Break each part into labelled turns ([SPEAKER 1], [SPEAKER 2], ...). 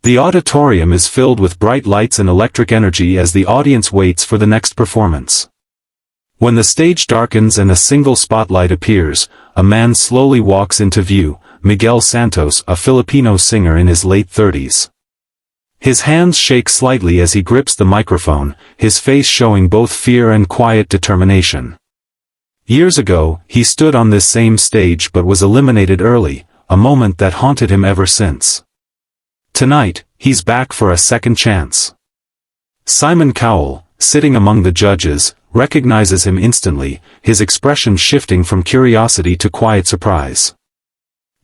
[SPEAKER 1] The auditorium is filled with bright lights and electric energy as the audience waits for the next performance. When the stage darkens and a single spotlight appears, a man slowly walks into view, Miguel Santos, a Filipino singer in his late 30s. His hands shake slightly as he grips the microphone, his face showing both fear and quiet determination. Years ago, he stood on this same stage but was eliminated early, a moment that haunted him ever since. Tonight, he's back for a second chance. Simon Cowell, sitting among the judges, recognizes him instantly, his expression shifting from curiosity to quiet surprise.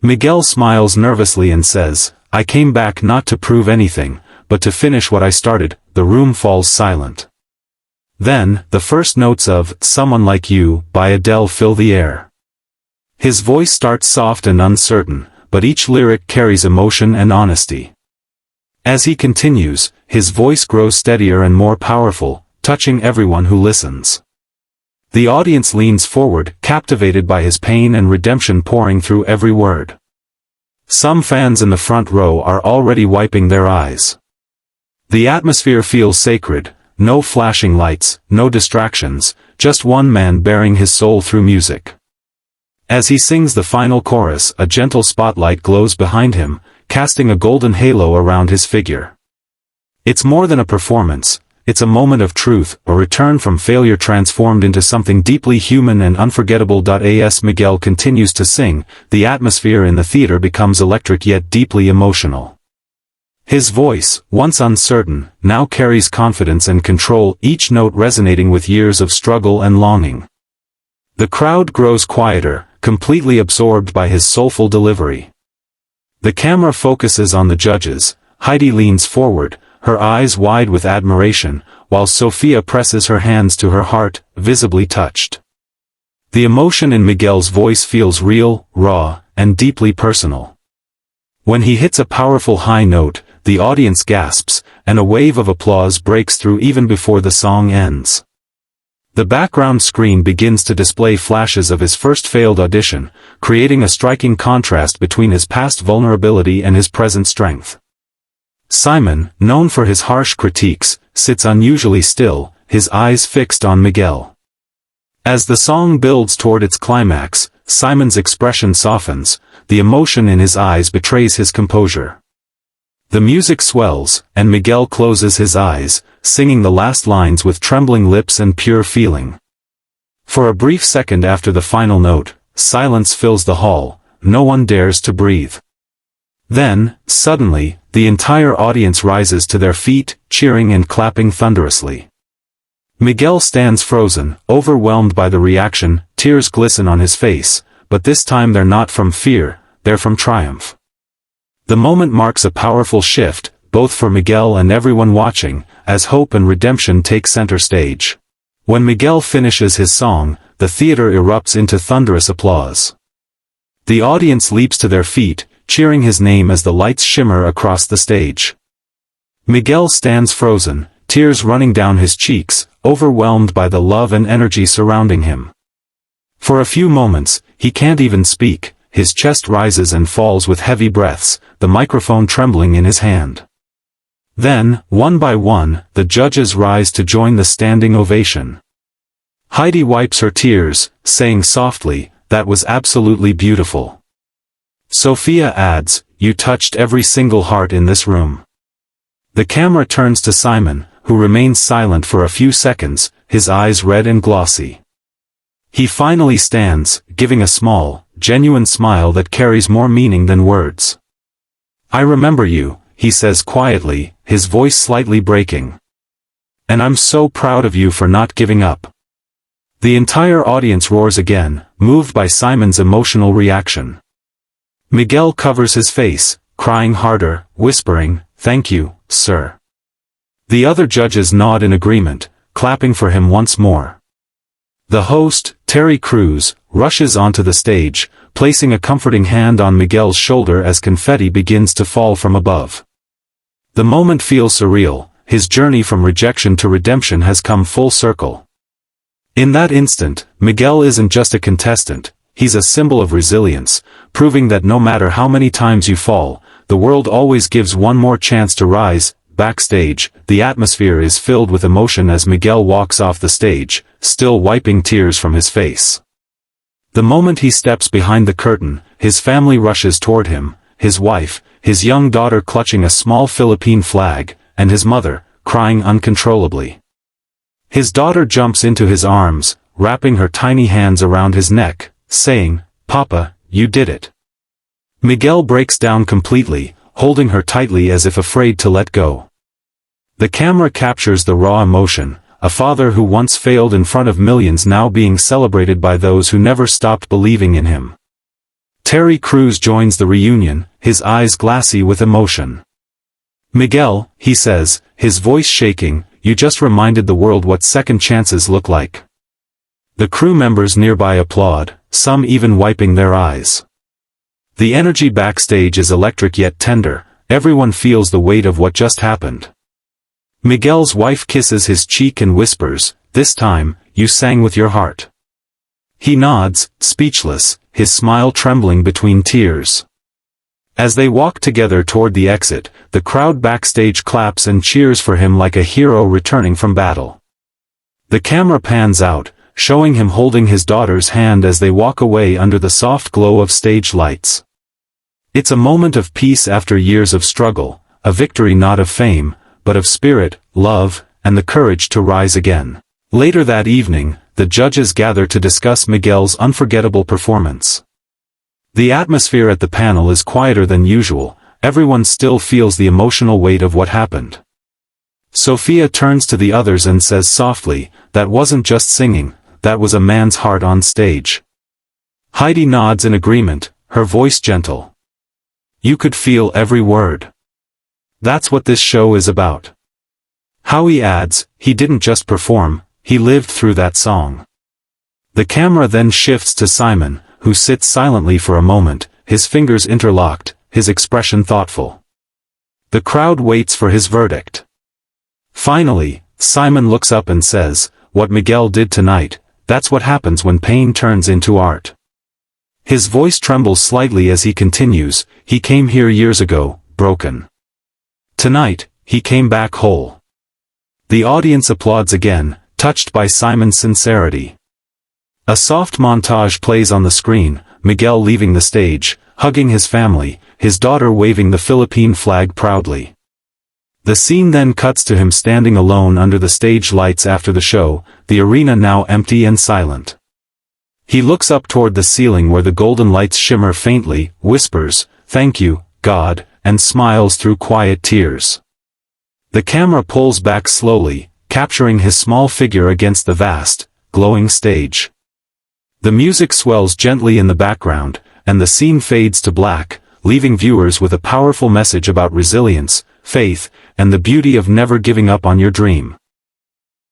[SPEAKER 1] Miguel smiles nervously and says, "I came back not to prove anything, but to finish what I started." The room falls silent. Then, the first notes of "Someone Like You" by Adele fill the air. His voice starts soft and uncertain, but each lyric carries emotion and honesty. As he continues, his voice grows steadier and more powerful, touching everyone who listens. The audience leans forward, captivated by his pain and redemption pouring through every word. Some fans in the front row are already wiping their eyes. The atmosphere feels sacred, no flashing lights, no distractions, just one man bearing his soul through music. As he sings the final chorus, a gentle spotlight glows behind him, casting a golden halo around his figure. It's more than a performance, it's a moment of truth, a return from failure transformed into something deeply human and unforgettable. As Miguel continues to sing, the atmosphere in the theater becomes electric yet deeply emotional. His voice, once uncertain, now carries confidence and control, each note resonating with years of struggle and longing. The crowd grows quieter, completely absorbed by his soulful delivery. The camera focuses on the judges. Heidi leans forward, her eyes wide with admiration, while Sophia presses her hands to her heart, visibly touched. The emotion in Miguel's voice feels real, raw, and deeply personal. When he hits a powerful high note, the audience gasps, and a wave of applause breaks through even before the song ends. The background screen begins to display flashes of his first failed audition, creating a striking contrast between his past vulnerability and his present strength. Simon, known for his harsh critiques, sits unusually still, his eyes fixed on Miguel. As the song builds toward its climax, Simon's expression softens, the emotion in his eyes betrays his composure. The music swells, and Miguel closes his eyes, singing the last lines with trembling lips and pure feeling. For a brief second after the final note, silence fills the hall, no one dares to breathe. Then, suddenly, the entire audience rises to their feet, cheering and clapping thunderously. Miguel stands frozen, overwhelmed by the reaction, tears glisten on his face, but this time they're not from fear, they're from triumph. The moment marks a powerful shift, both for Miguel and everyone watching, as hope and redemption take center stage. When Miguel finishes his song, the theater erupts into thunderous applause. The audience leaps to their feet, cheering his name as the lights shimmer across the stage. Miguel stands frozen, tears running down his cheeks, overwhelmed by the love and energy surrounding him. For a few moments, he can't even speak. His chest rises and falls with heavy breaths, the microphone trembling in his hand. Then, one by one, the judges rise to join the standing ovation. Heidi wipes her tears, saying softly, "That was absolutely beautiful." Sophia adds, "You touched every single heart in this room." The camera turns to Simon, who remains silent for a few seconds, his eyes red and glossy. He finally stands, giving a small, genuine smile that carries more meaning than words. "I remember you," he says quietly, his voice slightly breaking. "And I'm so proud of you for not giving up." The entire audience roars again, moved by Simon's emotional reaction. Miguel covers his face, crying harder, whispering, "Thank you, sir." The other judges nod in agreement, clapping for him once more. The host, Terry Crews, rushes onto the stage, placing a comforting hand on Miguel's shoulder as confetti begins to fall from above. The moment feels surreal, his journey from rejection to redemption has come full circle. In that instant, Miguel isn't just a contestant, he's a symbol of resilience, proving that no matter how many times you fall, the world always gives one more chance to rise. Backstage, the atmosphere is filled with emotion as Miguel walks off the stage, still wiping tears from his face. The moment he steps behind the curtain, his family rushes toward him, his wife, his young daughter clutching a small Philippine flag, and his mother, crying uncontrollably. His daughter jumps into his arms, wrapping her tiny hands around his neck, saying, "Papa, you did it." Miguel breaks down completely, holding her tightly as if afraid to let go. The camera captures the raw emotion, a father who once failed in front of millions now being celebrated by those who never stopped believing in him. Terry Crews joins the reunion, his eyes glassy with emotion. "Miguel," he says, his voice shaking, "you just reminded the world what second chances look like." The crew members nearby applaud, some even wiping their eyes. The energy backstage is electric yet tender, everyone feels the weight of what just happened. Miguel's wife kisses his cheek and whispers, "This time, you sang with your heart." He nods, speechless, his smile trembling between tears. As they walk together toward the exit, the crowd backstage claps and cheers for him like a hero returning from battle. The camera pans out, showing him holding his daughter's hand as they walk away under the soft glow of stage lights. It's a moment of peace after years of struggle, a victory not of fame, but of spirit, love, and the courage to rise again. Later that evening, the judges gather to discuss Miguel's unforgettable performance. The atmosphere at the panel is quieter than usual, everyone still feels the emotional weight of what happened. Sophia turns to the others and says softly, "That wasn't just singing, that was a man's heart on stage." Heidi nods in agreement, her voice gentle. "You could feel every word. That's what this show is about." Howie adds, "He didn't just perform, he lived through that song." The camera then shifts to Simon, who sits silently for a moment, his fingers interlocked, his expression thoughtful. The crowd waits for his verdict. Finally, Simon looks up and says, "What Miguel did tonight, that's what happens when pain turns into art." His voice trembles slightly as he continues, "He came here years ago, broken. Tonight, he came back whole." The audience applauds again, touched by Simon's sincerity. A soft montage plays on the screen, Miguel leaving the stage, hugging his family, his daughter waving the Philippine flag proudly. The scene then cuts to him standing alone under the stage lights after the show, the arena now empty and silent. He looks up toward the ceiling where the golden lights shimmer faintly, whispers, "Thank you, God," and smiles through quiet tears. The camera pulls back slowly, capturing his small figure against the vast, glowing stage. The music swells gently in the background, and the scene fades to black, leaving viewers with a powerful message about resilience, faith, and the beauty of never giving up on your dream.